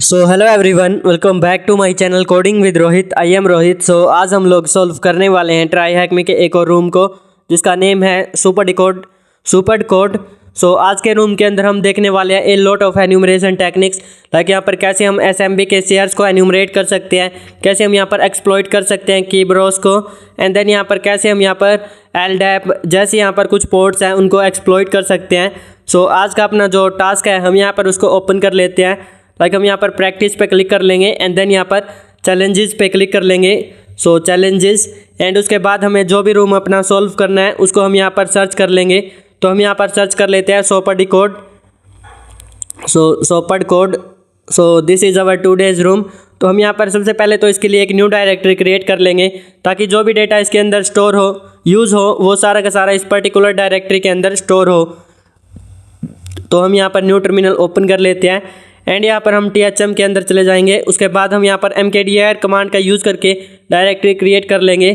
So hello everyone, welcome back to my channel coding with Rohit. I am Rohit. So आज हम लोग solve करने वाले हैं ट्राई हैक में के एक और रूम को, जिसका नेम है सुपर कोड। सो आज के रूम के अंदर हम देखने वाले हैं ए लॉट ऑफ एन्यूमरेशन टेक्निक्स, ताकि यहाँ पर कैसे हम एसएमबी के शेयर्स को एन्यूमरेट कर सकते हैं, कैसे हम यहाँ पर एक्सप्लॉइट कर सकते हैं की ब्रोस को, एंड देन यहाँ पर कैसे हम यहाँ पर एलडैप जैसे यहाँ पर कुछ पोर्ट्स हैं उनको एक्सप्लॉइट कर सकते हैं। सो आज का अपना जो टास्क है हम यहाँ पर उसको ओपन कर लेते हैं। लाइक हम यहाँ पर प्रैक्टिस पे क्लिक कर लेंगे एंड देन यहाँ पर चैलेंजेस पे क्लिक कर लेंगे। सो चैलेंजेस एंड उसके बाद हमें जो भी रूम अपना सॉल्व करना है उसको हम यहाँ पर सर्च कर लेंगे। तो हम यहाँ पर सर्च कर लेते हैं Soupedecode. So this is our 2 days room. तो हम यहाँ पर सबसे पहले तो इसके लिए एक न्यू डायरेक्टरी क्रिएट कर लेंगे, ताकि जो भी डेटा इसके अंदर स्टोर हो यूज़ हो वो सारा का सारा इस पर्टिकुलर डायरेक्टरी के अंदर स्टोर हो। तो हम यहाँ पर न्यू टर्मिनल ओपन कर लेते हैं एंड यहाँ पर हम THM के अंदर चले जाएंगे। उसके बाद हम यहाँ पर mkdir कमांड का यूज़ करके डायरेक्टरी क्रिएट कर लेंगे।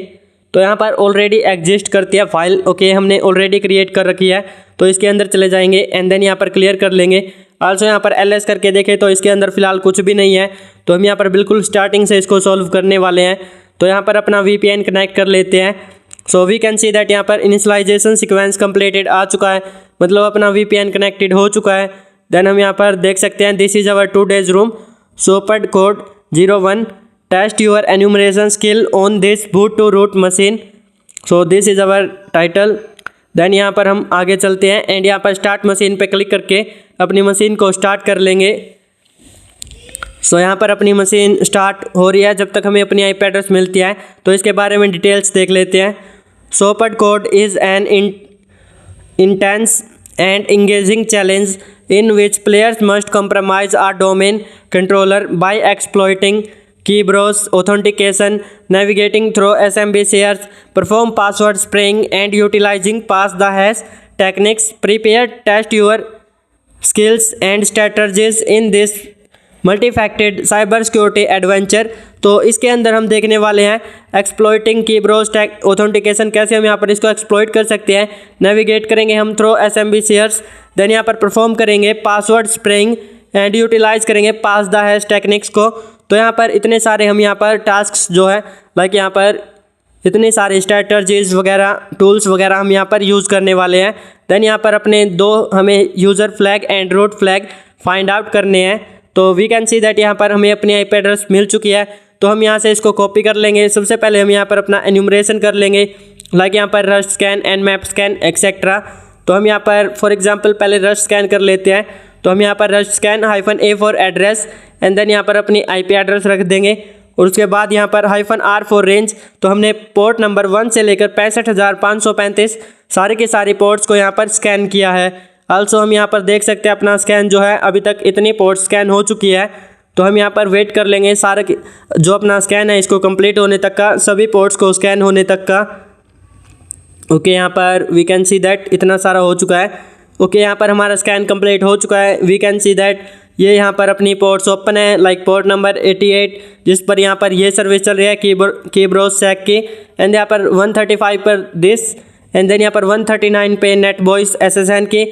तो यहाँ पर ऑलरेडी एग्जिस्ट करती है फाइल, ओके हमने ऑलरेडी क्रिएट कर रखी है। तो इसके अंदर चले जाएंगे एंड देन यहाँ पर क्लियर कर लेंगे। आल्सो यहाँ पर ls करके देखें तो इसके अंदर फिलहाल कुछ भी नहीं है। तो हम यहाँ पर बिल्कुल स्टार्टिंग से इसको सॉल्व करने वाले हैं। तो यहाँ पर अपना VPN कनेक्ट कर लेते हैं। So we can see that यहाँ पर इनिशियलाइजेशन सीक्वेंस कंप्लीटेड आ चुका है, मतलब अपना VPN कनेक्टेड हो चुका है। देन हम यहाँ पर देख सकते हैं this is our 2 days room. Soupedecode 01 test your enumeration skill on this boot to root machine. So this is our title. Then यहाँ पर हम आगे चलते हैं एंड यहाँ पर स्टार्ट मशीन पे क्लिक करके अपनी मशीन को स्टार्ट कर लेंगे। सो यहाँ पर अपनी मशीन स्टार्ट हो रही है जब तक हमें अपनी IP एड्रेस मिलती है। तो इसके बारे में डिटेल्स देख लेते हैं। Soupedecode is an intense and engaging challenge in which players must compromise a domain controller by exploiting key browse authentication, navigating through SMB shares, perform password spraying, and utilizing pass the hash techniques. Prepare, test your skills and strategies in this multifaceted cyber security adventure. तो इसके अंदर हम देखने वाले हैं exploiting की Broz tag authentication, कैसे हम यहाँ पर इसको एक्सप्लॉइट कर सकते हैं। नेविगेट करेंगे हम थ्रो SMB शेयर्स, देन यहाँ पर परफॉर्म करेंगे पासवर्ड स्प्रेइंग एंड यूटिलाइज करेंगे पास द हैश टेक्निक्स को। तो यहाँ पर इतने सारे हम यहाँ पर टास्क जो है लाइक यहाँ पर इतने सारे स्ट्रैटर्जीज वगैरह टूल्स वगैरह हम यहाँ पर यूज़ करने वाले हैं। देन यहाँ पर अपने दो हमें user flag and root flag find out करने हैं। तो वी कैन सी दैट यहाँ पर हमें अपनी IP एड्रेस मिल चुकी है। तो हम यहाँ से इसको कॉपी कर लेंगे। सबसे पहले हम यहाँ पर अपना एन्यूमरेशन कर लेंगे, लाइक यहाँ पर rush scan and map scan etcetera. तो हम यहाँ पर फॉर एग्जांपल पहले रश स्कैन कर लेते हैं। तो हम यहाँ पर rush scan -A for address and then यहाँ पर अपनी IP एड्रेस रख देंगे। और उसके बाद यहाँ पर -R फॉर रेंज। तो हमने पोर्ट नंबर 1 से लेकर 65,535 सारे के सारे पोर्ट्स को यहाँ पर स्कैन किया है। आल्सो हम यहाँ पर देख सकते हैं अपना स्कैन जो है अभी तक इतनी पोर्ट स्कैन हो चुकी है। तो हम यहाँ पर वेट कर लेंगे सारे जो अपना स्कैन है इसको कंप्लीट होने तक का, सभी पोर्ट्स को स्कैन होने तक का। ओके यहाँ पर वी कैन सी दैट इतना सारा हो चुका है। ओके यहाँ पर हमारा स्कैन कंप्लीट हो चुका है। वी कैन सी दैट ये यहाँ पर अपनी पोर्ट्स ओपन है, लाइक पोर्ट नंबर 88 जिस पर यहाँ पर ये सर्विस चल रही है की ब्रोज सैक की, एंड यहाँ पर 135 पर दिस, एंड देन यहाँ पर 139 पे नेट बॉयस SSN की,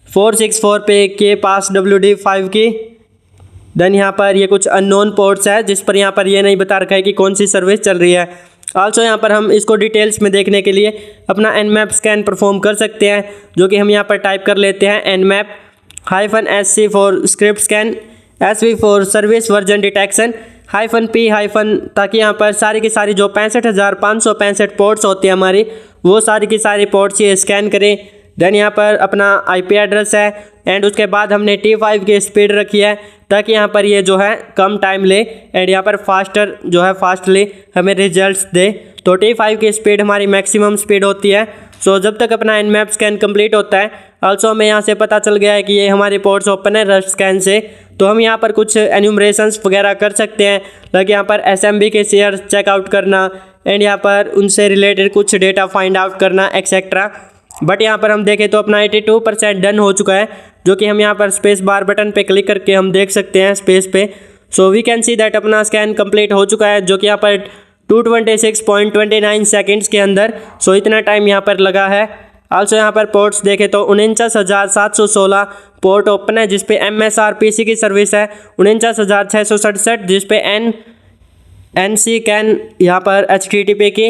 464 पे के पास WD5 की। देन यहाँ पर ये कुछ अननोन पोर्ट्स है जिस पर यहाँ पर ये नहीं बता रखा है कि कौन सी सर्विस चल रही है। आल्सो यहाँ पर हम इसको डिटेल्स में देखने के लिए अपना nmap स्कैन परफॉर्म कर सकते हैं, जो कि हम यहाँ पर टाइप कर लेते हैं nmap -SC for script scan, SV for service version detection, -P ताकि यहाँ पर सारी की सारी जो 65,565 पोर्ट्स होती है हमारी वो सारी की सारी पोर्ट्स ये स्कैन करें। देन यहाँ पर अपना IP एड्रेस है एंड उसके बाद हमने T5 की स्पीड रखी है, ताकि यहाँ पर ये जो है कम टाइम ले एंड यहाँ पर फास्टर जो है फास्टली हमें रिजल्ट्स दे। तो T5 की स्पीड हमारी मैक्सिमम स्पीड होती है। सो जब तक अपना nmap स्कैन कंप्लीट होता है। आल्सो हमें यहाँ से पता चल गया है कि ये हमारी पोर्ट्स ओपन है रश स्कैन से। तो हम यहाँ पर कुछ एन्यूमरेशंस वगैरह कर सकते हैं, लाइक यहाँ पर SMB के शेयर चेकआउट करना एंड यहाँ पर उनसे रिलेटेड कुछ डेटा फाइंड आउट करना एक्सेट्रा। बट यहाँ पर हम देखें तो अपना 82% डन हो चुका है, जो कि हम यहाँ पर स्पेस बार बटन पे क्लिक करके हम देख सकते हैं स्पेस पे। So we can see that अपना स्कैन कंप्लीट हो चुका है, जो कि यहाँ पर 226.29 सेकंड्स के अंदर। सो इतना टाइम यहाँ पर लगा है आल्सो यहाँ पर पोर्ट्स देखें तो 49,716 पोर्ट ओपन है, जिसपे MSRPC की सर्विस है 49,667, जिसपे NC कैन यहाँ पर HTTP की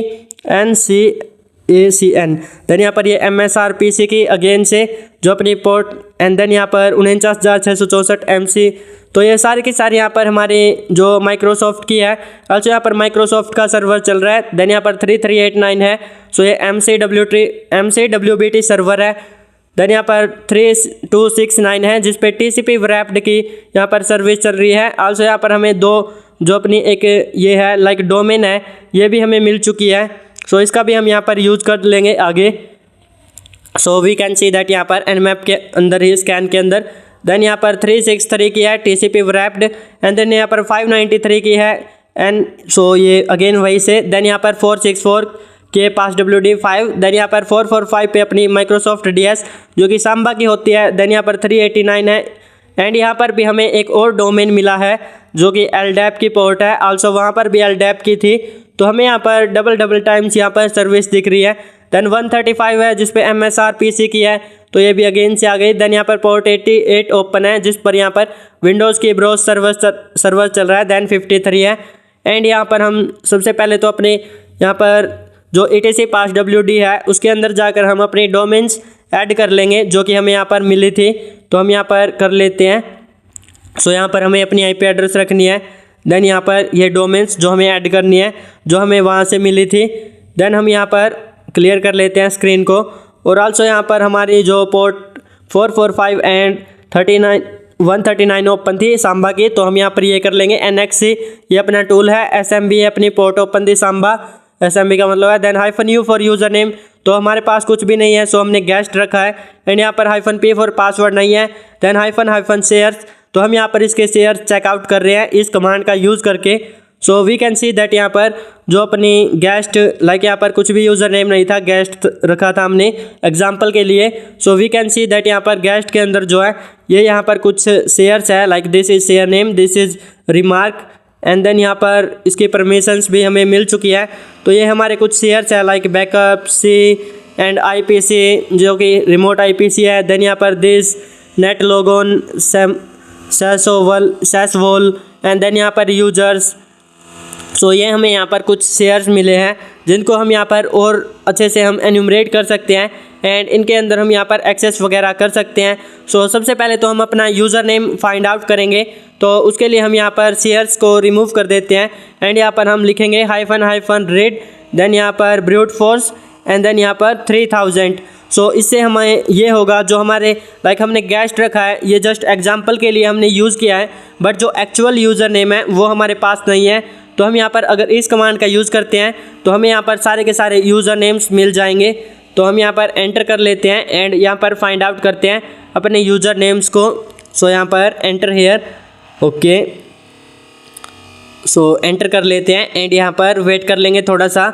NCACN, देन यहाँ पर ये MSRPC की अगेन से जो अपनी पोर्ट, एंड देन यहाँ पर 49,664 MC। तो ये सारी की सारी यहाँ पर हमारी जो माइक्रोसॉफ्ट की है। also यहाँ पर माइक्रोसॉफ्ट का सर्वर चल रहा है। देन यहाँ पर 3389 है, सो ये MCWBT सर्वर है। देन यहाँ पर 3269 है, जिस पे TCP wrapped की यहाँ पर सर्विस चल रही है। also यहाँ पर हमें दो जो अपनी एक ये है लाइक डोमेन है, ये भी हमें मिल चुकी है। सो इसका भी हम यहाँ पर यूज़ कर लेंगे आगे। So we can see that यहाँ पर Nmap के अंदर ही, स्कैन के अंदर। देन यहाँ पर 363 की है TCP wrapped, एंड देन यहाँ पर 593 की है, एंड सो ये अगेन वही से। देन यहाँ पर 464 के पास WD5। देन यहाँ पर 445 पे अपनी माइक्रोसॉफ्ट DS जो कि सांबा की होती है। देन यहाँ पर 389 है, एंड यहाँ पर भी हमें एक और डोमेन मिला है जो कि LDAP की पोर्ट है। आल्सो वहाँ पर भी LDAP की थी, तो हमें यहाँ पर डबल टाइम्स यहाँ पर सर्विस दिख रही है। देन 135 है, जिस पे MSRPC की है, तो ये भी अगेन से आ गई। देन यहाँ पर पोर्ट 88 ओपन है, जिस पर यहाँ पर विंडोज़ की ब्रोज सर्वर चल रहा है। देन 53 है, एंड यहाँ पर हम सबसे पहले तो अपने यहाँ पर जो ETC पास WD है उसके अंदर जाकर हम अपनी डोमेन्स ऐड कर लेंगे जो कि हमें यहाँ पर मिली थी, तो हम यहाँ पर कर लेते हैं। सो यहाँ पर हमें अपनी IP एड्रेस रखनी है। देन यहाँ पर ये डोमेन्स जो हमें ऐड करनी है जो हमें वहाँ से मिली थी, देन हम यहाँ पर क्लियर कर लेते हैं स्क्रीन को। और आल्सो यहाँ पर हमारी जो पोर्ट 445 एंड 139 ओपन थी सांबा की, तो हम यहाँ पर ये कर लेंगे NXC, ये अपना टूल है। SMB है अपनी पोर्ट ओपन थी सांबा, SMB का मतलब है। Then -U for user name, तो हमारे पास कुछ भी नहीं है, सो हमने गेस्ट रखा है। एंड यहाँ पर -P फॉर पासवर्ड नहीं है। देन -शेयर्स, तो हम यहाँ पर इसके शेयर चेकआउट कर रहे हैं इस कमांड का यूज़ करके। So we can see that यहाँ पर जो अपनी गेस्ट लाइक यहाँ पर कुछ भी यूज़र नेम नहीं था, गेस्ट रखा था हमने एग्जांपल के लिए। So we can see that यहाँ पर गेस्ट के अंदर जो है ये यहाँ पर कुछ शेयर्स है, like this is share name, this is remark, and then यहाँ पर इसकी परमिशंस भी हमें मिल चुकी है। तो ये हमारे कुछ शेयर्स है like backup C and IPC जो कि रिमोट IPC है। देन यहाँ पर दिस नेट लोगोन सैसवोल, एंड देन यहाँ पर यूजर्स। सो ये हमें यहाँ पर कुछ शेयर्स मिले हैं जिनको हम यहाँ पर और अच्छे से हम एन्यूमरेट कर सकते हैं, एंड इनके अंदर हम यहाँ पर एक्सेस वगैरह कर सकते हैं। सो सबसे पहले तो हम अपना यूज़र नेम फाइंड आउट करेंगे, तो उसके लिए हम यहाँ पर शेयर्स को रिमूव कर देते हैं, एंड यहाँ पर हम लिखेंगे -read, देन यहाँ पर ब्रूट फोर्स, एंड देन यहाँ पर 3000। सो इससे हमें ये होगा जो हमारे लाइक हमने गेस्ट रखा है, ये जस्ट एग्जांपल के लिए हमने यूज़ किया है, बट जो एक्चुअल यूज़र नेम है वो हमारे पास नहीं है। तो हम यहाँ पर अगर इस कमांड का यूज़ करते हैं तो हमें यहाँ पर सारे के सारे यूज़र नेम्स मिल जाएंगे। तो हम यहाँ पर एंटर कर लेते हैं, एंड यहाँ पर फाइंड आउट करते हैं अपने यूज़र नेम्स को। सो यहाँ पर enter here, okay, so enter कर लेते हैं, एंड यहाँ पर वेट कर लेंगे थोड़ा सा।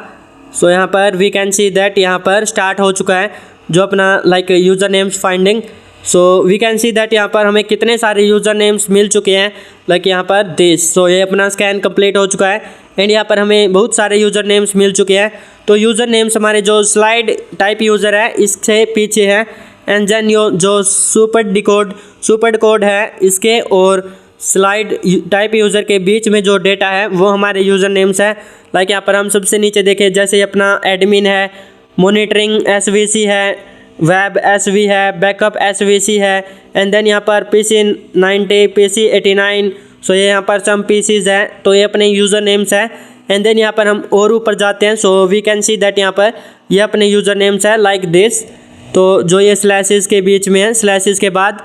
सो यहाँ पर वी कैन सी दैट यहाँ पर स्टार्ट हो चुका है जो अपना like user names finding. So we can see that यहाँ पर हमें कितने सारे यूज़र नेम्स मिल चुके हैं, लाइक यहाँ पर दिस। सो ये अपना स्कैन कंप्लीट हो चुका है, एंड यहाँ पर हमें बहुत सारे यूज़र नेम्स मिल चुके हैं। तो यूज़र नेम्स हमारे जो स्लाइड टाइप यूज़र है इससे पीछे है, एंड देन जो सुपर कोड है इसके और स्लाइड टाइप यूज़र के बीच में जो डेटा है वो हमारे यूज़र नेम्स है। लाइक यहाँ पर हम सबसे नीचे देखें, जैसे अपना एडमिन है, मॉनिटरिंग SVC है, वेब SV है, बैकअप SVC है, एंड देन यहाँ पर PC 90, PC 89। सो ये यहाँ पर सम PCs है, तो ये अपने यूज़र नेम्स है। एंड देन यहाँ पर हम और ऊपर जाते हैं, so we can see that यहाँ पर ये अपने यूज़र नेम्स है लाइक दिस। तो जो ये स्लैशेस के बीच में है, स्लैशेस के बाद,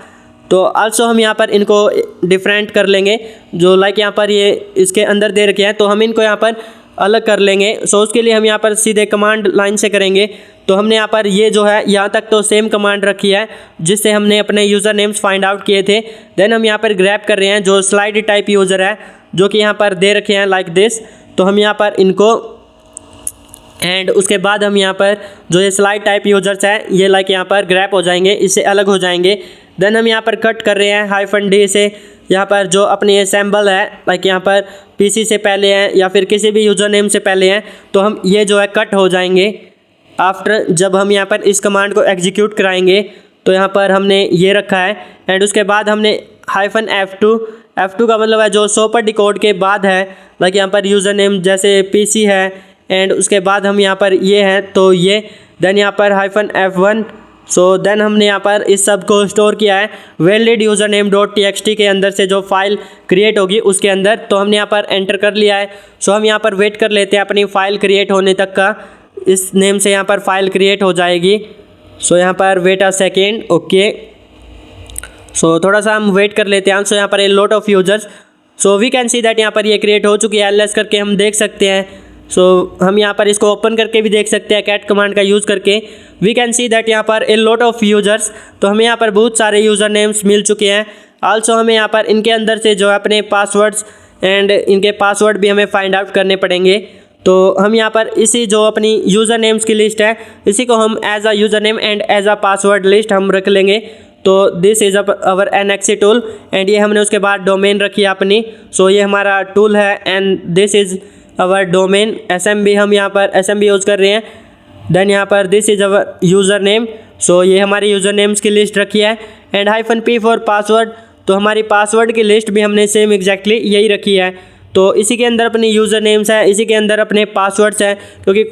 तो आल्सो हम यहाँ पर इनको डिफरेंट कर लेंगे, जो लाइक यहाँ पर ये इसके अंदर दे रखे हैं, तो हम इनको यहाँ पर अलग कर लेंगे। सो उसके लिए हम यहाँ पर सीधे कमांड लाइन से करेंगे। तो हमने यहाँ पर ये जो है यहाँ तक तो सेम कमांड रखी है जिससे हमने अपने यूज़र नेम्स फाइंड आउट किए थे। देन हम यहाँ पर ग्रैब कर रहे हैं जो स्लाइड टाइप यूज़र है जो कि यहाँ पर दे रखे हैं लाइक दिस। तो हम यहाँ पर इनको, एंड उसके बाद हम यहाँ पर जो ये स्लाइड टाइप यूजर्स है ये लाइक यहाँ पर ग्रैप हो जाएंगे, इससे अलग हो जाएंगे। देन हम यहाँ पर कट कर रहे हैं -D से, यहाँ पर जो अपनी ये सैम्बल है लाइक यहाँ पर PC से पहले हैं या फिर किसी भी यूज़र नेम से पहले हैं, तो हम ये जो है कट हो जाएंगे। आफ्टर जब हम यहाँ पर इस कमांड को एग्जीक्यूट कराएंगे तो यहाँ पर हमने ये रखा है एंड उसके बाद हमने -F2 का मतलब है जो सॉपर डिकोड के बाद है, लाइक यहाँ पर यूज़र नेम जैसे PC है एंड उसके बाद हम यहाँ पर ये हैं तो ये, देन यहाँ पर -F1। सो देन हमने यहाँ पर इस सब को स्टोर किया है वैलिड यूज़र नेम .txt के अंदर से जो फाइल क्रिएट होगी उसके अंदर, तो हमने यहाँ पर एंटर कर लिया है। सो हम यहाँ पर वेट कर लेते हैं अपनी फ़ाइल क्रिएट होने तक का, इस नेम से यहाँ पर फाइल क्रिएट हो जाएगी। सो यहाँ पर वेट अ सेकेंड, ओके। सो थोड़ा सा हम वेट कर लेते हैं। सो यहाँ पर a lot of users, so we can see that यहाँ पर ये क्रिएट हो चुकी है, ls करके हम देख सकते हैं। सो हम यहाँ पर इसको ओपन करके भी देख सकते हैं कैट कमांड का यूज़ करके। वी कैन सी दैट यहाँ पर ए लॉट ऑफ यूजर्स, तो हमें यहाँ पर बहुत सारे यूज़र नेम्स मिल चुके हैं। आल्सो हमें यहाँ पर इनके अंदर से जो है अपने पासवर्ड्स एंड इनके पासवर्ड भी हमें फाइंड आउट करने पड़ेंगे। तो हम यहाँ पर इसी जो अपनी यूज़र नेम्स की लिस्ट है इसी को हम as a user name and as a password list हम रख लेंगे। तो this is our NXE tool and ये हमने उसके बाद डोमेन रखी है अपनी। सो ये हमारा टूल है and this is our domain. SMB हम यहाँ पर SMB यूज़ कर रहे हैं। देन यहाँ पर this is our user name, so ये हमारी यूज़र नेम्स की लिस्ट रखी है एंड -P फॉर पासवर्ड, तो हमारी पासवर्ड की लिस्ट भी हमने सेम एग्जैक्टली यही रखी है। तो इसी के अंदर अपनी यूज़र नेम्स है, इसी के अंदर अपने पासवर्ड्स हैं क्योंकि,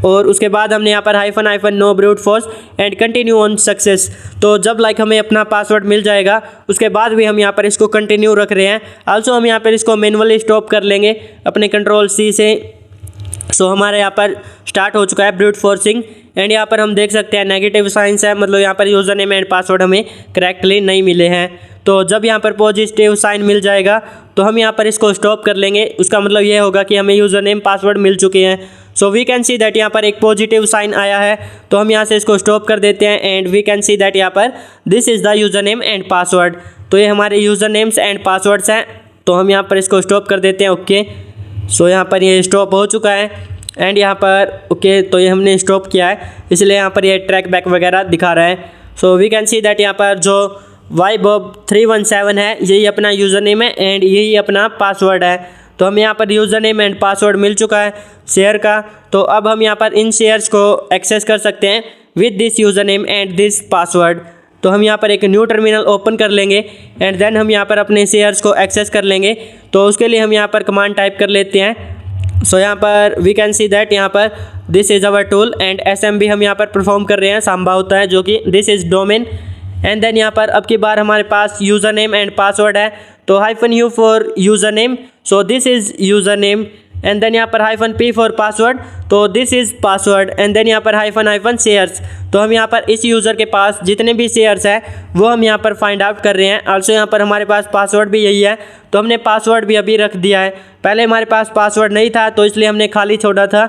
और उसके बाद हमने यहाँ पर -, no brute force and continue on success. तो जब लाइक हमें अपना पासवर्ड मिल जाएगा उसके बाद भी हम यहाँ पर इसको कंटिन्यू रख रहे हैं। आल्सो हम यहाँ पर इसको मैनुअली स्टॉप कर लेंगे अपने Ctrl+C से। सो हमारे यहाँ पर स्टार्ट हो चुका है ब्रूट फोर्सिंग एंड यहाँ पर हम देख सकते हैं नेगेटिव साइंस है, मतलब यहाँ पर यूज़र नेम एंड पासवर्ड हमें करेक्टली नहीं मिले हैं। तो जब यहाँ पर पॉजिटिव साइन मिल जाएगा तो हम यहाँ पर इसको स्टॉप कर लेंगे, उसका मतलब ये होगा कि हमें यूज़र नेम पासवर्ड मिल चुके हैं। So we can see that यहाँ पर एक पॉजिटिव साइन आया है तो हम यहाँ से इसको स्टॉप कर देते हैं and we can see that यहाँ पर this is the user name and password. तो ये हमारे यूज़र नेम्स एंड पासवर्ड्स हैं, तो हम यहाँ पर इसको स्टॉप कर देते हैं, ओके। सो यहाँ पर ये स्टॉप हो चुका है एंड यहाँ पर ओके, तो ये हमने स्टॉप किया है इसलिए यहाँ पर ये ट्रैक बैक वगैरह दिखा रहा है। So we can see that यहाँ पर जो YBob317 है यही अपना यूज़र नेम है एंड यही अपना पासवर्ड है। तो हमें यहाँ पर यूज़र नेम एंड पासवर्ड मिल चुका है शेयर का। तो अब हम यहाँ पर इन शेयर्स को एक्सेस कर सकते हैं with this user name and this password. तो हम यहाँ पर एक न्यू टर्मिनल ओपन कर लेंगे एंड देन हम यहाँ पर अपने शेयर्स को एक्सेस कर लेंगे। तो उसके लिए हम यहाँ पर कमांड टाइप कर लेते हैं। सो यहाँ पर वी कैन सी दैट यहाँ पर this is our tool and SMB हम यहाँ पर परफॉर्म कर रहे हैं, सांबा होता है जो कि this is domain and then यहाँ पर अब की बार हमारे पास यूज़र नेम एंड पासवर्ड है। तो -U for user name, so this is user name and then यहाँ पर -P for password, so this is password and then यहाँ पर -, शेयर्स। तो हम यहाँ पर इस यूज़र के पास जितने भी शेयर्स हैं वो हम यहाँ पर फाइंड आउट कर रहे हैं। आल्सो यहाँ पर हमारे पास पासवर्ड भी यही है तो हमने पासवर्ड भी अभी रख दिया है। पहले हमारे पास पासवर्ड नहीं था तो इसलिए हमने खाली छोड़ा था।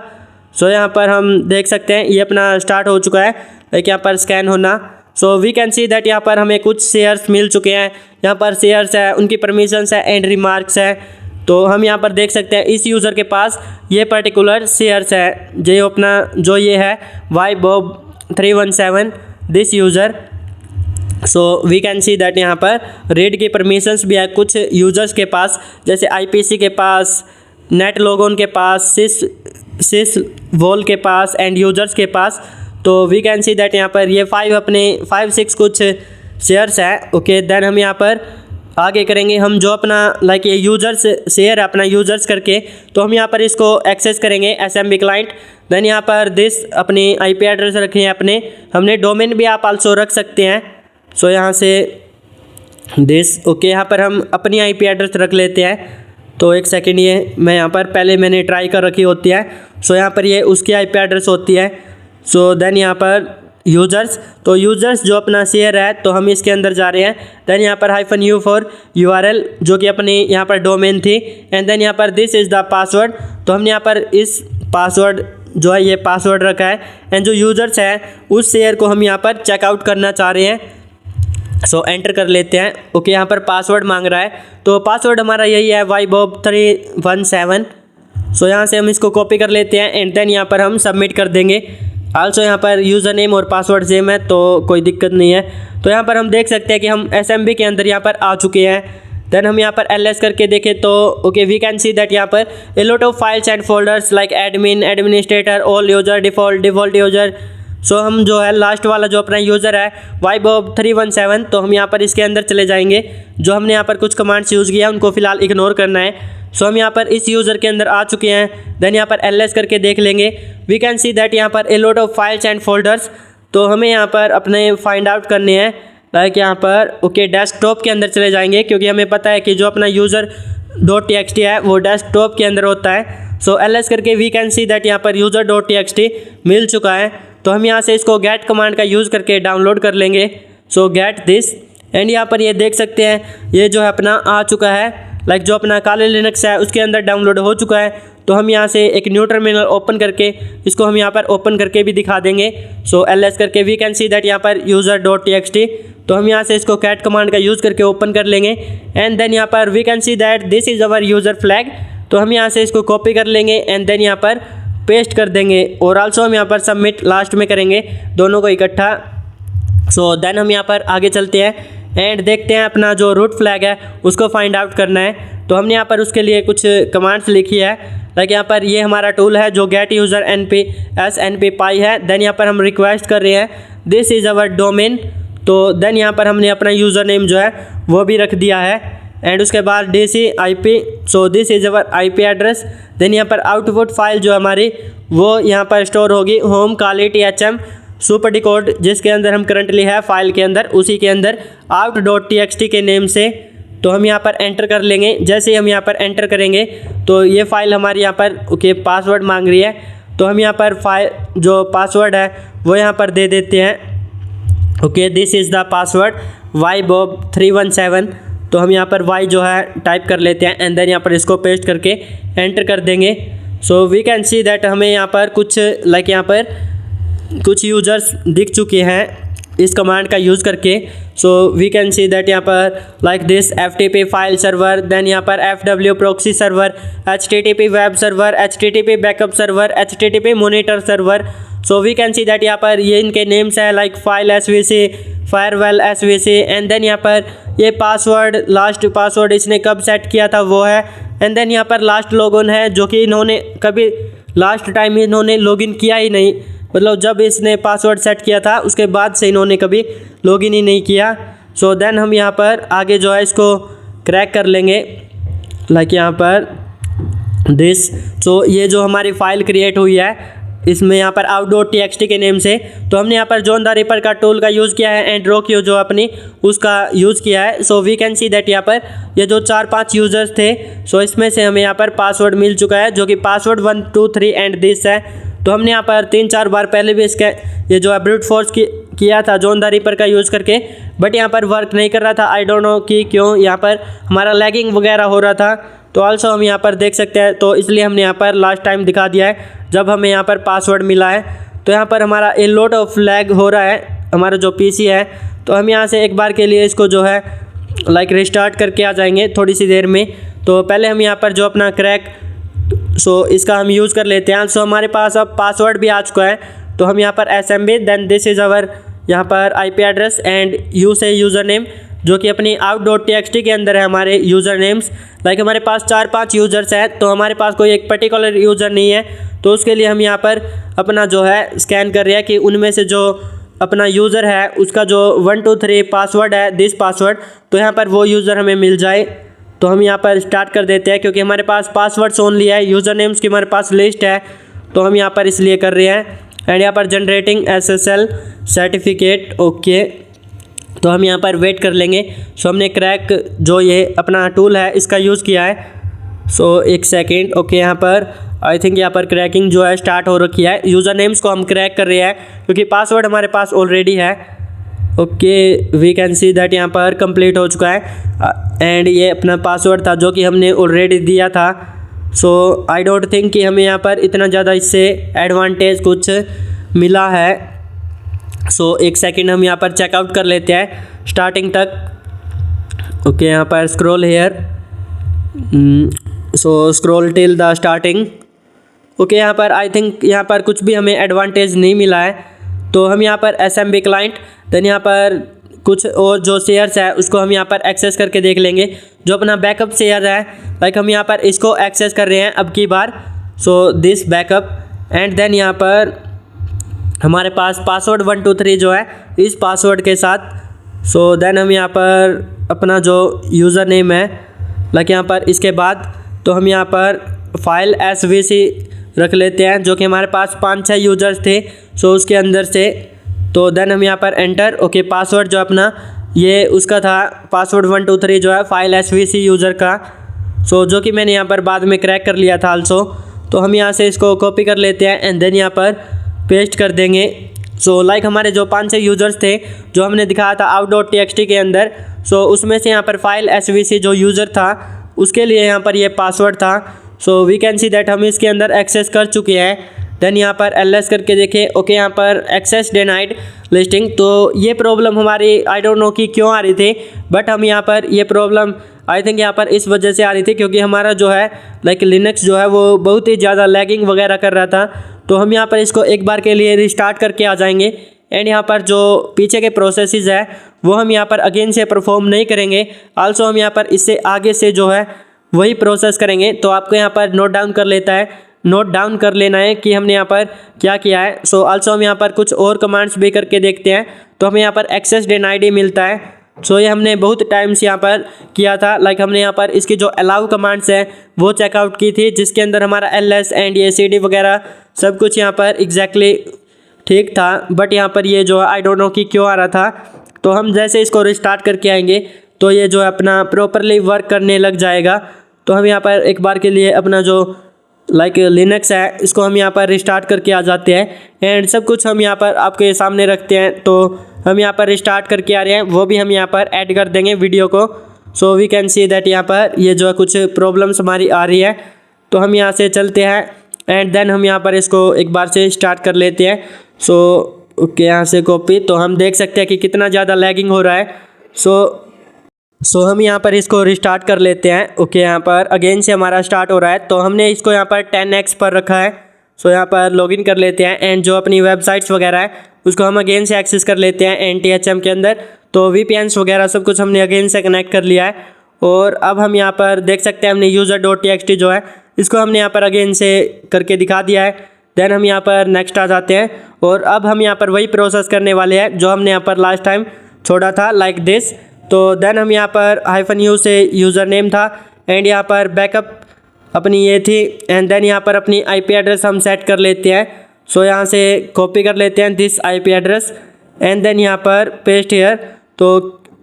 सो यहाँ पर हम देख सकते हैं ये अपना स्टार्ट हो चुका है, एक यहाँ पर स्कैन होना। So we can see that यहाँ पर हमें कुछ शेयर्स मिल चुके हैं, यहाँ पर शेयर्स है, उनकी परमिशंस है एंड रिमार्क्स है। तो हम यहाँ पर देख सकते हैं इस यूज़र के पास ये पर्टिकुलर शेयर्स है, जो अपना जो ये है YBob317 this user. So we can see that यहाँ पर रीड की परमिशंस भी है कुछ यूज़र्स के पास, जैसे IPC के पास, नेट लोगोन के पास, सिस वॉल के पास एंड यूज़र्स के पास। तो वी कैन सी दैट यहाँ पर ये 5-6 कुछ शेयर्स हैं, ओके। देन हम यहाँ पर आगे करेंगे, हम जो अपना लाइक ये यूज़र्स शेयर है अपना यूज़र्स करके, तो हम यहाँ पर इसको एक्सेस करेंगे SMB क्लाइंट। देन यहाँ पर दिस अपनी IP एड्रेस रखे हैं अपने, हमने डोमेन भी आप आल्सो रख सकते हैं। सो यहाँ से दिस, ओके, यहाँ पर हम अपनी IP एड्रेस रख लेते हैं। तो एक सेकेंड, ये मैं यहाँ पर पहले मैंने ट्राई कर रखी होती है। सो यहाँ पर ये उसकी IP एड्रेस होती है। सो देन यहाँ पर यूज़र्स, तो यूज़र्स जो अपना शेयर है तो हम इसके अंदर जा रहे हैं। देन यहाँ पर -U फॉर URL जो कि अपनी यहाँ पर डोमेन थी एंड देन यहाँ पर दिस इज़ द पासवर्ड। तो हमने यहाँ पर इस पासवर्ड जो है ये पासवर्ड रखा है एंड जो यूज़र्स है उस शेयर को हम यहाँ पर चेकआउट करना चाह रहे हैं। सो एंटर कर लेते हैं, ओके। यहाँ पर पासवर्ड मांग रहा है तो पासवर्ड हमारा यही है YBob317। सो यहाँ से हम इसको कॉपी कर लेते हैं एंड देन यहाँ पर हम सबमिट कर देंगे। आल्सो यहाँ पर यूज़र नेम और पासवर्ड सेम है तो कोई दिक्कत नहीं है। तो यहाँ पर हम देख सकते हैं कि हम SMB के अंदर यहाँ पर आ चुके हैं। देन हम यहाँ पर ls करके देखें तो okay we can see that यहाँ पर a lot of files and folders like admin, administrator, all user, default user. So हम जो है लास्ट वाला जो अपना यूज़र है ybob317, तो हम यहाँ पर इसके अंदर चले जाएंगे। जो हमने यहाँ पर कुछ कमांड्स यूज़ किया उनको फिलहाल इग्नोर करना है। सो हम यहाँ पर इस यूज़र के अंदर आ चुके हैं। देन यहाँ पर ls करके देख लेंगे। वी कैन सी दैट यहाँ पर a lot of files and folders. तो हमें यहाँ पर अपने फाइंड आउट करने हैं, लाइक यहाँ पर ओके डेस्कटॉप के अंदर चले जाएंगे, क्योंकि हमें पता है कि जो अपना यूज़र .txt है वो डेस्कटॉप के अंदर होता है। सो ls करके वी कैन सी दैट यहाँ पर यूज़र .txt मिल चुका है। तो हम यहाँ से इसको गेट कमांड का यूज़ करके डाउनलोड कर लेंगे। सो गेट दिस, एंड यहाँ पर ये देख सकते हैं ये जो है अपना आ चुका है, लाइक जो अपना काले लिनक्स है उसके अंदर डाउनलोड हो चुका है। तो हम यहाँ से एक न्यू टर्मिनल ओपन करके इसको हम यहाँ पर ओपन करके भी दिखा देंगे। सो ls करके वी कैन सी दैट यहाँ पर यूज़र .txt, तो हम यहाँ से इसको कैट कमांड का यूज़ करके ओपन कर लेंगे। एंड देन यहाँ पर we can see that this is our user flag, तो हम यहाँ से इसको कॉपी कर लेंगे एंड देन यहाँ पर पेस्ट कर देंगे। और आल्सो हम यहाँ पर सबमिट लास्ट में करेंगे दोनों को इकट्ठा। सो देन हम यहाँ पर आगे चलते हैं एंड देखते हैं अपना जो रूट फ्लैग है उसको फाइंड आउट करना है। तो हमने यहाँ पर उसके लिए कुछ कमांड्स लिखी है, लाइक यहाँ पर ये हमारा टूल है जो गेट यूज़र np snp पाई है। देन यहाँ पर हम रिक्वेस्ट कर रहे हैं दिस इज़ अवर डोमेन, तो देन यहाँ पर हमने अपना यूज़र नेम जो है वो भी रख दिया है। एंड उसके बाद DC IP, so this is our IP address. Then यहाँ पर आउटपुट फाइल जो हमारी वो यहाँ पर स्टोर होगी होम काली THM सुपर डिकोड, जिसके अंदर हम करंटली है फाइल के अंदर, उसी के अंदर out.txt के नेम से। तो हम यहाँ पर एंटर कर लेंगे। जैसे ही हम यहाँ पर एंटर करेंगे तो ये फाइल हमारी यहाँ पर ओके पासवर्ड मांग रही है, तो हम यहाँ पर फाइल जो पासवर्ड है वो यहाँ पर दे देते हैं। Okay this is the password ybob317, तो हम यहाँ पर y जो है टाइप कर लेते हैं एंड देन यहाँ पर इसको पेस्ट करके एंटर कर देंगे। So we can see that हमें यहाँ पर कुछ लाइक यहाँ पर कुछ यूजर्स दिख चुके हैं इस कमांड का यूज़ करके। So we can see that यहाँ पर like this FTP file server, then यहाँ पर FW proxy server, HTTP web server, HTTP backup server, HTTP monitor server. So we can see that यहाँ पर ये इनके नेम्स है, like file SVC, firewall SVC, and then यहाँ पर ये पासवर्ड लास्ट पासवर्ड इसने कब सेट किया था वो है। एंड देन यहाँ पर लास्ट लॉगिन है जो कि इन्होंने कभी लास्ट टाइम इन्होंने लॉगिन किया ही नहीं, मतलब जब इसने पासवर्ड सेट किया था उसके बाद से इन्होंने कभी लॉगिन ही नहीं किया। सो देन हम यहाँ पर आगे जो है इसको क्रैक कर लेंगे, लाइक यहाँ पर दिस। सो ये जो हमारी फ़ाइल क्रिएट हुई है इसमें यहाँ पर out.txt के नेम से, तो हमने यहाँ पर जॉन द रिपर का टूल का यूज़ किया है एंड रोक्यू जो अपनी उसका यूज़ किया है। So we can see that यहाँ पर ये जो 4-5 यूज़र्स थे, सो इसमें से हमें यहाँ पर पासवर्ड मिल चुका है जो कि पासवर्ड 1 2 3 एंड दिस है। तो हमने यहाँ पर 3-4 बार पहले भी इसका ये जो है ब्रूट फोर्स किया था जॉन द रिपर का यूज़ करके, बट यहाँ पर वर्क नहीं कर रहा था। आई डोंट नो कि क्यों, यहाँ पर हमारा लैगिंग वगैरह हो रहा था। तो आल्सो हम यहाँ पर देख सकते हैं, तो इसलिए हमने यहाँ पर लास्ट टाइम दिखा दिया है जब हमें यहाँ पर पासवर्ड मिला है। तो यहाँ पर हमारा ए लॉट ऑफ लैग हो रहा है हमारा जो PC है। तो हम यहाँ से एक बार के लिए इसको जो है लाइक रिस्टार्ट करके आ जाएंगे थोड़ी सी देर में। तो पहले हम यहाँ पर जो अपना क्रैक इसका हम यूज़ कर लेते हैं। सो हमारे पास अब पासवर्ड भी आ चुका है, तो हम यहाँ पर SMB, then this is our यहाँ पर IP एड्रेस एंड यू से यूज़र नेम जो कि अपनी out.txt के अंदर है हमारे यूज़र नेम्स। लाइक हमारे पास 4-5 यूज़र्स हैं, तो हमारे पास कोई एक पर्टिकुलर यूज़र नहीं है, तो उसके लिए हम यहाँ पर अपना जो है स्कैन कर रहे हैं कि उनमें से जो अपना यूज़र है उसका जो 1 2 3 पासवर्ड है दिस पासवर्ड, तो यहाँ पर वो यूज़र हमें मिल जाए। तो हम यहाँ पर स्टार्ट कर देते हैं क्योंकि हमारे पास पासवर्ड्स ओनली है, यूज़र नेम्स की हमारे पास लिस्ट है, तो हम यहाँ पर इसलिए कर रहे हैं। एंड यहाँ पर जनरेटिंग SSL सर्टिफिकेट, ओके, तो हम यहाँ पर वेट कर लेंगे। सो हमने क्रैक जो ये अपना टूल है इसका यूज़ किया है। सो एक सेकेंड, ओके, यहाँ पर आई थिंक यहाँ पर क्रैकिंग जो है स्टार्ट हो रखी है। यूज़र नेम्स को हम क्रैक कर रहे हैं क्योंकि पासवर्ड हमारे पास ऑलरेडी है। Okay we can see that यहाँ पर कंप्लीट हो चुका है एंड ये अपना पासवर्ड था जो कि हमने ऑलरेडी दिया था। सो आई डोंट थिंक कि हमें यहाँ पर इतना ज़्यादा इससे एडवांटेज कुछ मिला है। सो एक सेकंड हम यहाँ पर चेकआउट कर लेते हैं स्टार्टिंग तक। ओके यहाँ पर scroll here, so scroll till the starting. Okay यहाँ पर आई थिंक यहाँ पर कुछ भी हमें एडवांटेज नहीं मिला है। तो हम यहाँ पर SMB क्लाइंट, देन यहाँ पर कुछ और जो शेयर्स है उसको हम यहाँ पर एक्सेस करके देख लेंगे। जो अपना बैकअप शेयर है लाइक हम यहाँ पर इसको एक्सेस कर रहे हैं अब की बार। So this backup and then यहाँ पर हमारे पास पासवर्ड 123 जो है इस पासवर्ड के साथ। सो देन हम यहाँ पर अपना जो यूज़र नेम है लाइक यहाँ पर इसके बाद तो हम यहाँ पर फाइल svc रख लेते हैं जो कि हमारे पास 5-6 यूज़र्स थे। सो उसके अंदर से तो देन हम यहाँ पर एंटर ओके पासवर्ड जो अपना ये उसका था पासवर्ड 123 जो है फाइल svc यूज़र का। सो जो कि मैंने यहाँ पर बाद में क्रैक कर लिया था आल्सो। तो हम यहाँ से इसको कॉपी कर लेते हैं एंड देन यहाँ पर पेस्ट कर देंगे। सो लाइक हमारे जो 5-6 यूज़र्स थे जो हमने दिखाया था out.txt के अंदर। सो उसमें से यहाँ पर फाइल svc जो यूज़र था उसके लिए यहाँ पर ये पासवर्ड था। So we can see that हम इसके अंदर एक्सेस कर चुके हैं। देन यहाँ पर ls करके देखें ओके यहाँ पर एक्सेस डिनाइड लिस्टिंग। तो ये प्रॉब्लम हमारी आई डोंट नो कि क्यों आ रही थी, बट हम यहाँ पर ये प्रॉब्लम आई थिंक यहाँ पर इस वजह से आ रही थी क्योंकि हमारा जो है लाइक लिनक्स जो है वो बहुत ही ज़्यादा लैगिंग वगैरह कर रहा था। तो हम यहाँ पर इसको एक बार के लिए रिस्टार्ट करके आ जाएंगे एंड यहाँ पर जो पीछे के प्रोसेसेस है वो हम यहाँ पर अगेन से परफॉर्म नहीं करेंगे। आल्सो हम यहाँ पर इससे आगे से जो है वही प्रोसेस करेंगे। तो आपको यहाँ पर नोट डाउन कर लेना है कि हमने यहाँ पर क्या किया है। सो आल्सो हम यहाँ पर कुछ और कमांड्स भी करके देखते हैं। तो हमें यहाँ पर एक्सेस डिनाइड मिलता है। सो ये हमने बहुत टाइम्स यहाँ पर किया था लाइक हमने यहाँ पर इसकी जो अलाउ कमांड्स हैं वो चेकआउट की थी जिसके अंदर हमारा ls एंड ये cd वगैरह सब कुछ यहाँ पर एग्जैक्टली ठीक था। बट यहाँ पर ये जो आई डोंट नो कि क्यों आ रहा था। तो हम जैसे इसको रिस्टार्ट करके आएंगे तो ये जो है अपना प्रॉपरली वर्क करने लग जाएगा। तो हम यहाँ पर एक बार के लिए अपना जो लाइक लिनक्स है इसको हम यहाँ पर रिस्टार्ट करके आ जाते हैं एंड सब कुछ हम यहाँ पर आपके सामने रखते हैं। तो हम यहाँ पर रिस्टार्ट करके आ रहे हैं वो भी हम यहाँ पर ऐड कर देंगे वीडियो को। So we can see that यहाँ पर ये जो है कुछ प्रॉब्लम्स हमारी आ रही है। तो हम यहाँ से चलते हैं एंड देन हम यहाँ पर इसको एक बार से स्टार्ट कर लेते हैं। सो ओके यहाँ से कॉपी तो हम देख सकते हैं कि कितना ज़्यादा लैगिंग हो रहा है। सो हम यहाँ पर इसको रिस्टार्ट कर लेते हैं। ओके यहाँ पर अगेन से हमारा स्टार्ट हो रहा है। तो हमने इसको यहाँ पर 10x पर रखा है। सो यहाँ पर लॉगिन कर लेते हैं एंड जो अपनी वेबसाइट्स वगैरह है उसको हम अगेन से एक्सेस कर लेते हैं NTHM के अंदर। तो VPNs वगैरह सब कुछ हमने अगेन से कनेक्ट कर लिया है। और अब हम यहाँ पर देख सकते हैं हमने user.txt जो है इसको हमने यहाँ पर अगेन से करके दिखा दिया है। देन हम यहाँ पर नेक्स्ट आ जाते हैं और अब हम यहाँ पर वही प्रोसेस करने वाले हैं जो हमने यहाँ पर लास्ट टाइम छोड़ा था लाइक दिस। तो देन हम यहाँ पर -u से यूज़र नेम था एंड यहाँ पर बैकअप अपनी ये थी एंड देन यहाँ पर अपनी IP एड्रेस हम सेट कर लेते हैं। सो यहाँ से कॉपी कर लेते हैं this IP address and then यहाँ पर पेस्ट हेयर। तो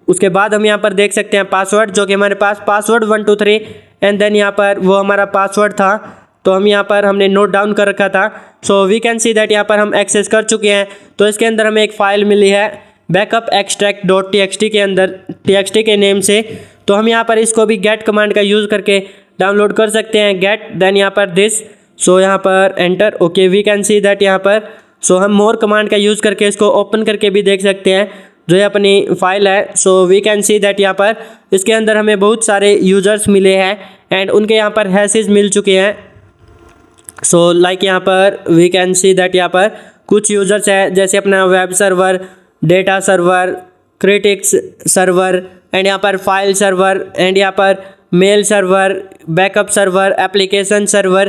उसके बाद हम यहाँ पर देख सकते हैं पासवर्ड जो कि हमारे पास पासवर्ड 123 एंड देन यहाँ पर वो हमारा पासवर्ड था। तो हम यहाँ पर हमने नोट डाउन कर रखा था। So we can see that यहाँ पर हम एक्सेस कर चुके हैं। तो इसके अंदर हमें एक फ़ाइल मिली है बैकअप extract.txt के अंदर txt के नेम से। तो हम यहाँ पर इसको भी गेट कमांड का यूज़ करके डाउनलोड कर सकते हैं गेट देन यहाँ पर दिस। सो यहाँ पर enter okay we can see that यहाँ पर सो हम मोर कमांड का यूज़ करके इसको ओपन करके भी देख सकते हैं जो ये अपनी फ़ाइल है। So we can see that यहाँ पर इसके अंदर हमें बहुत सारे यूज़र्स मिले हैं एंड उनके यहाँ पर हैशेस मिल चुके हैं। सो लाइक यहाँ पर वी कैन सी दैट यहाँ पर कुछ यूज़र्स हैं जैसे अपना web server, data server, critics server and यहाँ पर फाइल सर्वर एंड यहाँ पर mail server, backup server, application server,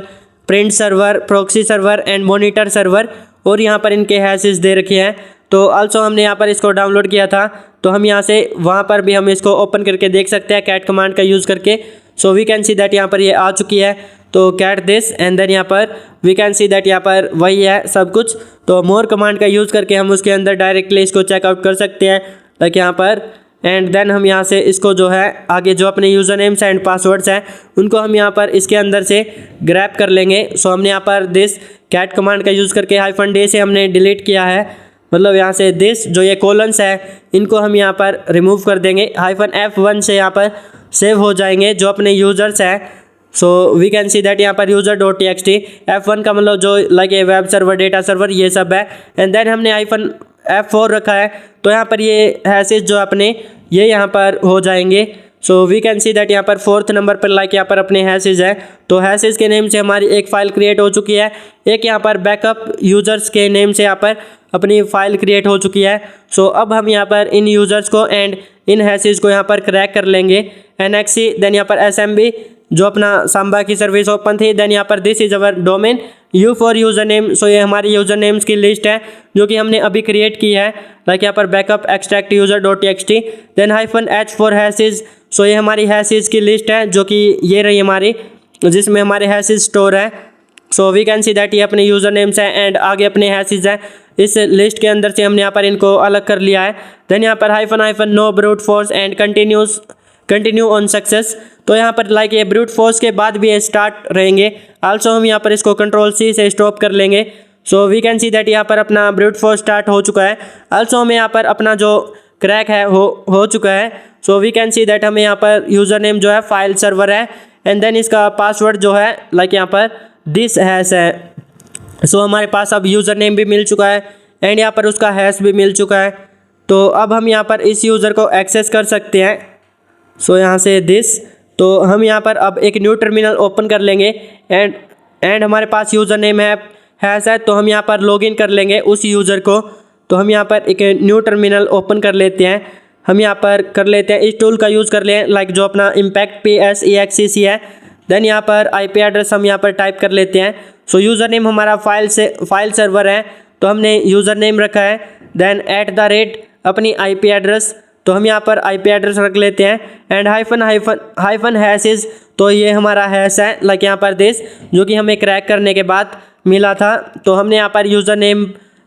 print server, proxy server and monitor server. और यहाँ पर इनके हैशेस दे रखे हैं। तो आल्सो हमने यहाँ पर इसको डाउनलोड किया था। तो हम यहाँ से वहाँ पर भी हम इसको ओपन करके देख सकते हैं कैट कमांड का यूज़ करके। So we can see that यहाँ पर ये आ चुकी है। तो कैट दिस एंड देन यहाँ पर वी कैन सी दैट यहाँ पर वही है सब कुछ। तो मोर कमांड का यूज़ करके हम उसके अंदर डायरेक्टली इसको चेकआउट कर सकते हैं लाइक यहाँ पर एंड देन हम यहाँ से इसको जो है आगे जो अपने यूज़र नेम्स एंड पासवर्ड्स हैं उनको हम यहाँ पर इसके अंदर से ग्रैब कर लेंगे। सो हमने यहाँ पर दिस कैट कमांड का यूज़ करके -d से हमने डिलीट किया है। मतलब यहाँ से दिस जो ये कॉलन्स है इनको हम यहाँ पर रिमूव कर देंगे। -f1 से यहाँ पर सेव हो जाएंगे जो अपने यूज़र्स हैं। So we can see that यहाँ पर user.txt f1 का मतलब जो लाइक ये वेब सर्वर, डेटा सर्वर ये सब है एंड देन हमने -f4 रखा है। तो यहाँ पर ये हैशेस जो अपने ये यहाँ पर हो जाएंगे। So we can see that यहाँ पर 4th नंबर पर लाइक यहाँ पर अपने हैशेस है। तो हैशेस के नेम से हमारी एक फ़ाइल क्रिएट हो चुकी है। एक यहाँ पर बैकअप यूज़र्स के नेम से यहाँ पर अपनी फ़ाइल क्रिएट हो चुकी है। सो अब हम यहाँ पर इन यूज़र्स को एंड इन हैशेस को यहाँ पर क्रैक कर लेंगे। NXC देन यहाँ पर SMB जो अपना सांबा की सर्विस ओपन थी। देन यहाँ पर this is our domain U for user name. So ये हमारी यूज़र नेम्स की लिस्ट है जो कि हमने अभी क्रिएट की है। लाइक यहाँ पर backup extract user .txt। Then -h for hashes. So ये हमारी हैशेस की लिस्ट है जो कि ये रही हमारी, जिसमें हमारे हैशेस स्टोर है। So we can see that ये अपने यूज़र नेम्स हैं एंड आगे अपने हैशेस हैं। इस लिस्ट के अंदर से हमने यहाँ पर इनको अलग कर लिया है। देन यहाँ पर -, no brute force and continue on success. तो यहाँ पर लाइक ये ब्रूट फोर्स के बाद भी ये स्टार्ट रहेंगे। आल्सो हम यहाँ पर इसको Ctrl+C से स्टॉप कर लेंगे। So we can see that यहाँ पर अपना ब्रूट फोर्स स्टार्ट हो चुका है। आल्सो हमें यहाँ पर अपना जो क्रैक है हो चुका है। So we can see that हमें यहाँ पर यूज़र नेम जो है फाइल सर्वर है एंड देन इसका पासवर्ड जो है लाइक यहाँ पर दिस हैश है। सो हमारे पास अब यूज़र नेम भी मिल चुका है एंड यहाँ पर उसका हैश भी मिल चुका है। तो अब हम यहाँ पर इस यूज़र को एक्सेस कर सकते हैं। सो यहाँ से दिस, तो हम यहाँ पर अब एक न्यू टर्मिनल ओपन कर लेंगे एंड हमारे पास यूज़र नेम हैश है। तो हम यहाँ पर लॉगिन कर लेंगे उस यूज़र को। तो हम यहाँ पर एक न्यू टर्मिनल ओपन कर लेते हैं। हम यहाँ पर कर लेते हैं इस टूल का यूज़ कर लें लाइक जो अपना impact.psexcc है। देन यहाँ पर IP एड्रेस हम यहाँ पर टाइप कर लेते हैं। सो यूज़र नेम हमारा फाइल सर्वर है तो हमने यूज़र नेम रखा है। देन @ अपनी IP एड्रेस, तो हम यहाँ पर IP एड्रेस रख लेते हैं एंड हाइफन हैशेस। तो ये हमारा हैश है लाइक यहाँ पर दिस जो कि हमें क्रैक करने के बाद मिला था। तो हमने यहाँ पर user name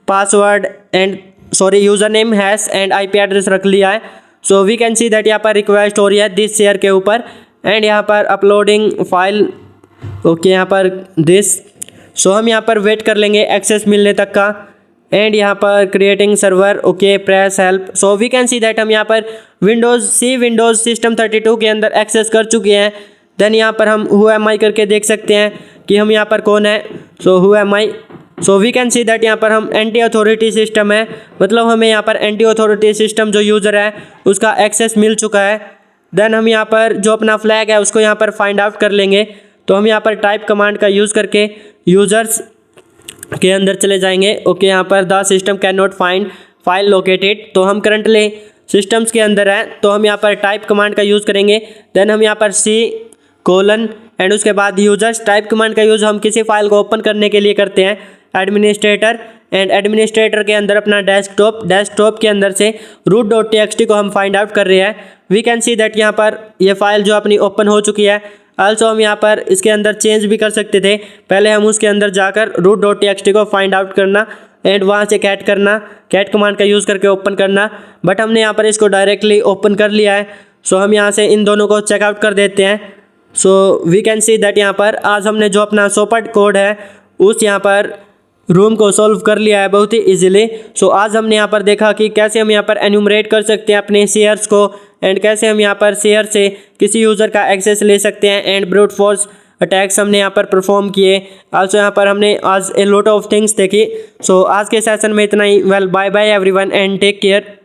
password user name hash and IP address रख लिया है। So we can see that यहाँ पर रिक्वेस्ट हो रही है दिस शेयर के ऊपर एंड यहाँ पर अपलोडिंग फाइल ओके यहाँ पर दिस। सो हम यहाँ पर वेट कर लेंगे एक्सेस मिलने तक का एंड यहाँ पर creating server okay press help. So we can see that हम यहाँ पर विंडोज़ सिस्टम 32 के अंदर एक्सेस कर चुके हैं। देन यहाँ पर हम हु एम आई करके देख सकते हैं कि हम यहाँ पर कौन है। So who am I, so we can see that यहाँ पर हम एंटी अथॉरिटी सिस्टम है, मतलब हमें यहाँ पर एंटी अथॉरिटी सिस्टम जो यूज़र है उसका एक्सेस मिल चुका है। देन हम यहाँ पर जो अपना फ्लैग है उसको यहाँ पर फाइंड आउट कर लेंगे। तो हम यहाँ पर टाइप कमांड का यूज़ करके यूज़र्स के अंदर चले जाएंगे। ओके यहाँ पर the system can not find file located. तो हम करंटली सिस्टम्स के अंदर हैं तो हम यहाँ पर टाइप कमांड का यूज़ करेंगे। देन हम यहाँ पर C: एंड उसके बाद यूज़र्स। टाइप कमांड का यूज़ हम किसी फाइल को ओपन करने के लिए करते हैं। एडमिनिस्ट्रेटर एंड एडमिनिस्ट्रेटर के अंदर अपना डेस्कटॉप के अंदर से root.txt को हम फाइंड आउट कर रहे हैं। वी कैन सी दैट यहाँ पर ये फाइल जो अपनी ओपन हो चुकी है। आल्सो हम यहाँ पर इसके अंदर चेंज भी कर सकते थे। पहले हम उसके अंदर जाकर root.txt को फाइंड आउट करना एंड वहाँ से कैट कमांड का यूज़ करके ओपन करना, बट हमने यहाँ पर इसको डायरेक्टली ओपन कर लिया है। सो हम यहाँ से इन दोनों को चेकआउट कर देते हैं। So we can see that यहाँ पर आज हमने जो अपना सोपर्ट कोड है उस यहाँ पर रूम को सॉल्व कर लिया है बहुत ही इजीली। सो आज हमने यहाँ पर देखा कि कैसे हम यहाँ पर एन्यूमरेट कर सकते हैं अपने शेयर्स को एंड कैसे हम यहाँ पर शेयर से किसी यूज़र का एक्सेस ले सकते हैं एंड ब्रूट फोर्स अटैक्स हमने यहाँ पर परफॉर्म किए। आल्सो यहाँ पर हमने आज ए लॉट ऑफ थिंग्स देखी। सो आज के सेशन में इतना ही। Well bye bye everyone and take care.